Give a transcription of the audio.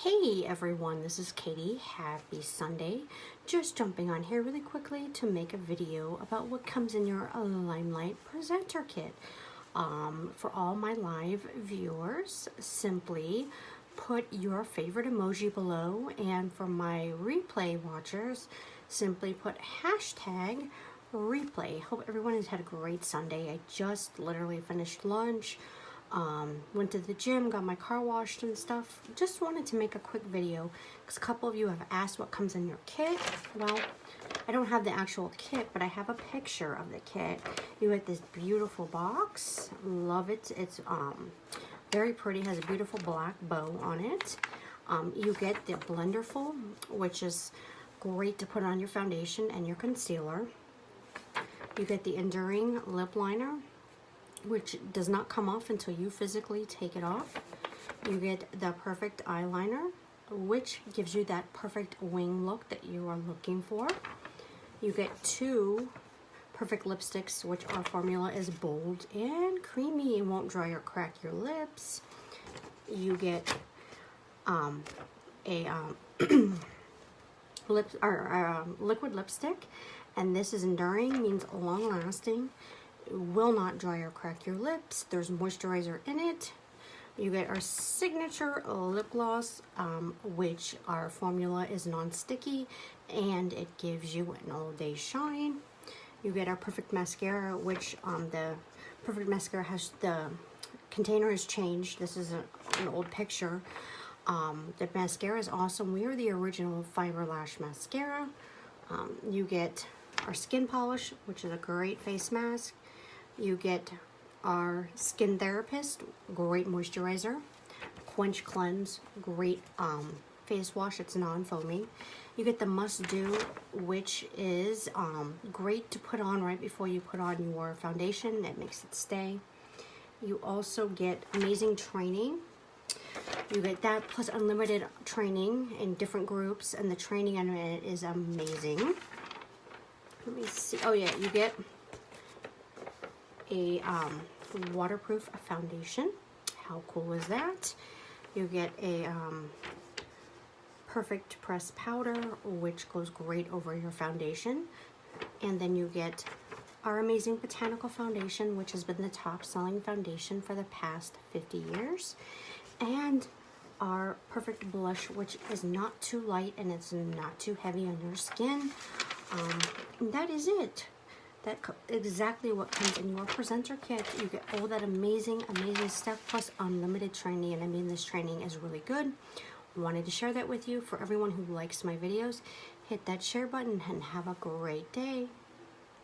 Hey everyone, this is Katie. Happy Sunday. Just jumping on here really quickly to make a video about what comes in your LimeLight presenter kit. For all my live viewers, simply put your favorite emoji below, and for my replay watchers, simply put hashtag replay. Hope everyone has had a great Sunday. I just literally finished lunch. Went to the gym, got my car washed and stuff. Just wanted to make a quick video because a couple of you have asked what comes in your kit. Well, I don't have the actual kit, but I have a picture of the kit. You get this beautiful box. Love it. It's very pretty. Has a beautiful black bow on it. You get the Blenderful, which is great to put on your foundation and your concealer. You get the Enduring Lip Liner, which does not come off until you physically take it off. You get the Perfect Eyeliner, which gives you that perfect wing look that you are looking for. You get two Perfect Lipsticks, which our formula is bold and creamy and won't dry or crack your lips. You get liquid lipstick, and this is enduring, means long lasting. Will not dry or crack your lips. There's moisturizer in it. You get our signature lip gloss, which our formula is non-sticky and it gives you an all-day shine. You get our Perfect Mascara, which the Perfect Mascara has, the container has changed. This is an old picture. The mascara is awesome. We are the original Fiber Lash Mascara. You get our Skin Polish, which is a great face mask. You get our Skin Therapist, great moisturizer. Quench Cleanse, great face wash, it's non-foaming. You get the Must Do, which is great to put on right before you put on your foundation. It makes it stay. You also get amazing training. You get that plus unlimited training in different groups, and the training on it is amazing. Let me see. Oh yeah, you get a waterproof foundation. How cool is that? You get a Perfect Press Powder, which goes great over your foundation. And then you get our amazing Botanical Foundation, which has been the top selling foundation for the past 50 years. And our Perfect Blush, which is not too light and it's not too heavy on your skin. And that is it. That's exactly what comes in your presenter kit. You get all that amazing stuff plus unlimited training, and I mean this training is really good. Wanted to share that with you. For everyone who likes my videos, hit that share button and have a great day.